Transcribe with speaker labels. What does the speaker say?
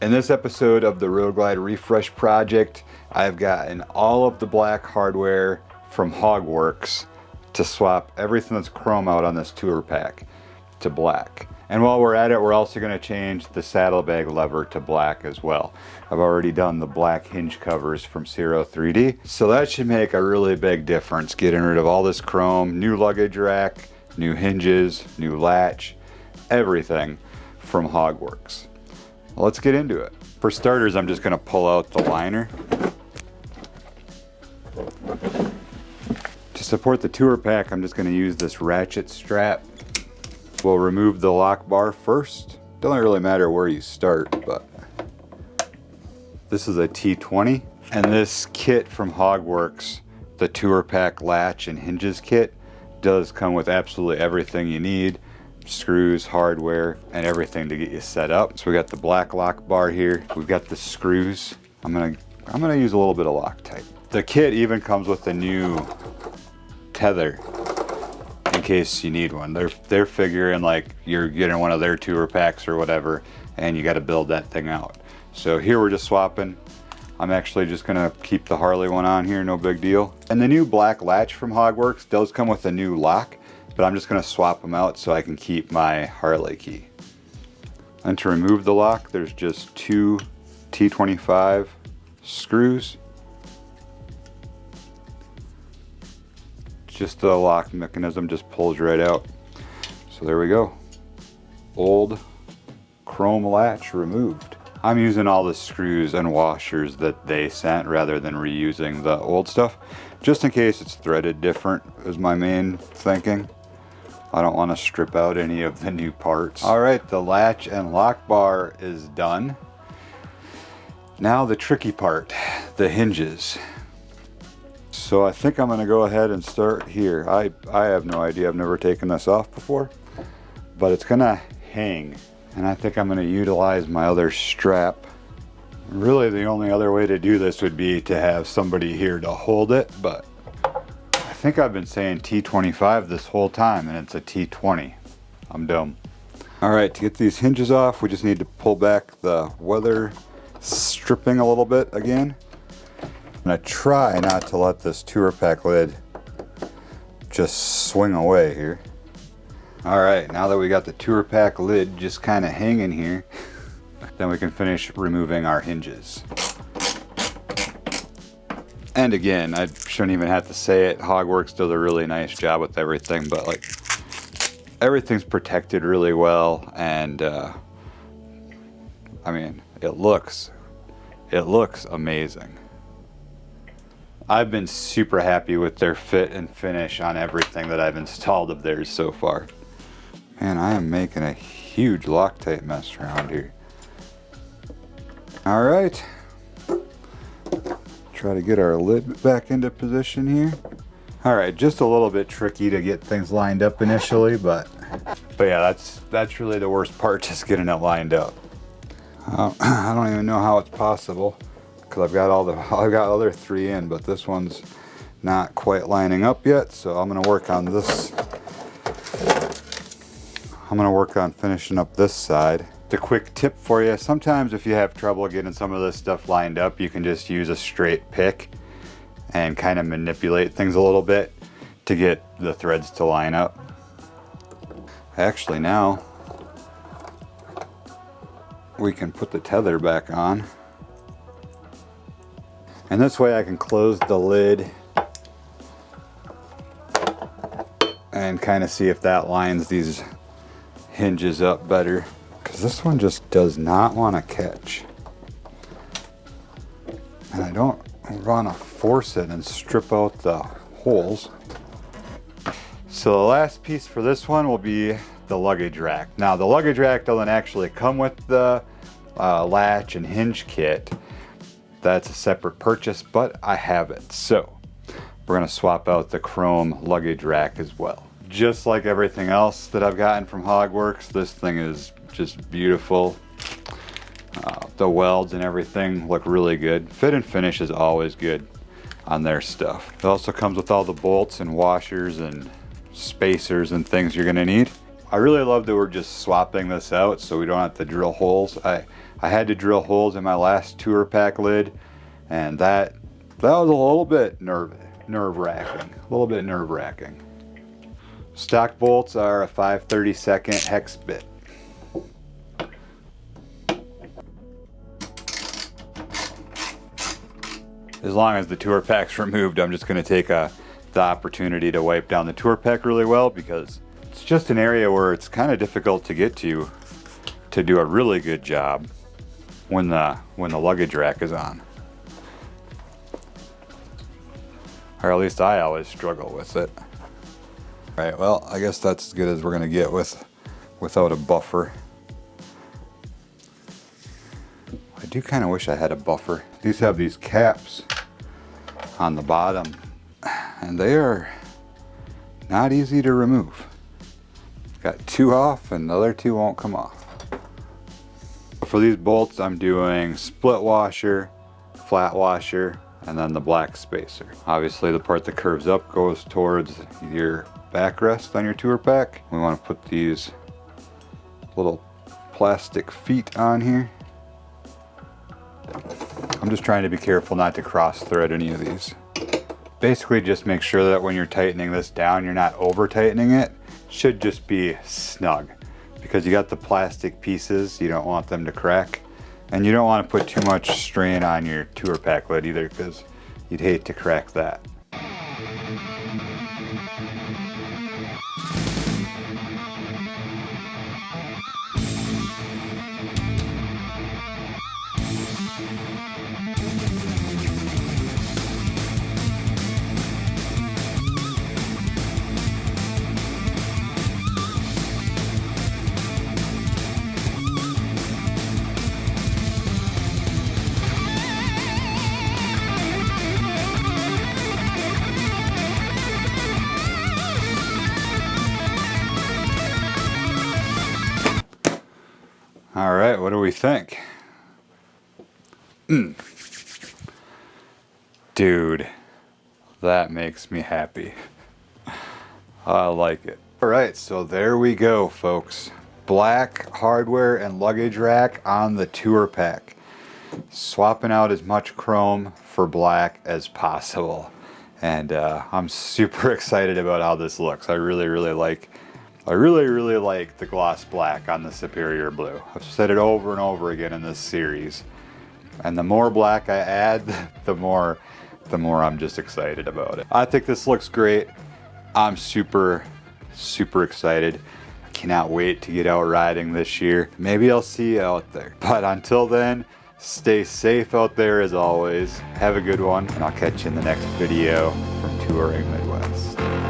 Speaker 1: In this episode of the Road Glide Refresh Project, I've gotten all of the black hardware from Hogworkz to swap everything that's chrome out on this tour pack to black. And while we're at it, we're also going to change the saddlebag lever to black as well. I've already done the black hinge covers from Ciro 3D, so that should make a really big difference, getting rid of all this chrome, new luggage rack, new hinges, new latch, everything from Hogworkz. Let's get into it. For starters, I'm just going to pull out the liner. To support the tour pack, I'm just going to use this ratchet strap. We'll remove the lock bar first. Doesn't really matter where you start, but this is a T20. And this kit from Hogworkz, the tour pack latch and hinges kit, does come with absolutely everything you need. Screws, hardware, and everything to get you set up. So we got the black lock bar here. We've got the screws. I'm gonna use a little bit of Loctite. The kit even comes with a new tether in case you need one. They're figuring like you're getting one of their tour packs or whatever, and you got to build that thing out. So here we're just swapping. I'm actually just gonna keep the Harley one on here, no big deal. And the new black latch from Hogworkz does come with a new lock, but I'm just going to swap them out so I can keep my Harley key. And to remove the lock, there's just two T25 screws. Just the lock mechanism just pulls right out. So there we go. Old chrome latch removed. I'm using all the screws and washers that they sent rather than reusing the old stuff, just in case it's threaded different is my main thinking. I don't want to strip out any of the new parts. All right, the latch and lock bar is done. Now the tricky part, the hinges. So I think I'm going to go ahead and start here. I have no idea. I've never taken this off before, but it's going to hang. And I think I'm going to utilize my other strap. Really, the only other way to do this would be to have somebody here to hold it, but I think I've been saying T25 this whole time and it's a T20. I'm dumb. All right, to get these hinges off, we just need to pull back the weather stripping a little bit again. I'm gonna try not to let this tour pack lid just swing away here. All right, now that we got the tour pack lid just kind of hanging here, then we can finish removing our hinges. And again, I shouldn't even have to say it, Hogworkz does a really nice job with everything, but like everything's protected really well, and I mean, it looks amazing. I've been super happy with their fit and finish on everything that I've installed of theirs so far. Man, I am making a huge Loctite mess around here. All right. Try to get our lid back into position here. All right, just a little bit tricky to get things lined up initially, but yeah, that's really the worst part, just getting it lined up. I don't even know how it's possible because I've got other three in, but this one's not quite lining up yet. So I'm gonna work on this. I'm gonna work on finishing up this side. The quick tip for you, sometimes if you have trouble getting some of this stuff lined up, you can just use a straight pick and kind of manipulate things a little bit to get the threads to line up. Actually, now we can put the tether back on. And this way I can close the lid and kind of see if that lines these hinges up better. Because this one just does not want to catch. And I don't want to force it and strip out the holes. So the last piece for this one will be the luggage rack. Now the luggage rack doesn't actually come with the latch and hinge kit. That's a separate purchase, but I have it. So we're going to swap out the chrome luggage rack as well. Just like everything else that I've gotten from Hogworkz, this thing is just beautiful. The welds and everything look really good. Fit and finish is always good on their stuff. It also comes with all the bolts and washers and spacers and things you're gonna need. I really love that we're just swapping this out so we don't have to drill holes. I I had to drill holes in my last tour pack lid, and that was a little bit nerve-wracking. A little bit nerve-wracking. Stock bolts are a 5/32 hex bit. As long as the tour pack's removed, I'm just going to take the opportunity to wipe down the tour pack really well, because it's just an area where it's kind of difficult to get to do a really good job when the luggage rack is on. Or at least I always struggle with it. All right, well, I guess that's as good as we're going to get without a buffer. I do kind of wish I had a buffer. These have these caps on the bottom, and they are not easy to remove. Got 2 off, and the other 2 won't come off. For these bolts, I'm doing split washer, flat washer, and then the black spacer. Obviously, the part that curves up goes towards your backrest on your tour pack. We want to put these little plastic feet on here. I'm just trying to be careful not to cross thread any of these. Basically, just make sure that when you're tightening this down, you're not over tightening it. Should just be snug, because you got the plastic pieces, you don't want them to crack, and you don't want to put too much strain on your tour pack lid either, because you'd hate to crack that. All right, what do we think? Dude, that makes me happy. I like it. All right, so there we go, folks. Black hardware and luggage rack on the tour pack. Swapping out as much chrome for black as possible. And I'm super excited about how this looks. I really like the gloss black on the Superior Blue. I've said it over and over again in this series. And the more black I add, the more I'm just excited about it. I think this looks great. I'm super excited. I cannot wait to get out riding this year. Maybe I'll see you out there. But until then, stay safe out there as always. Have a good one, and I'll catch you in the next video from Touring Midwest.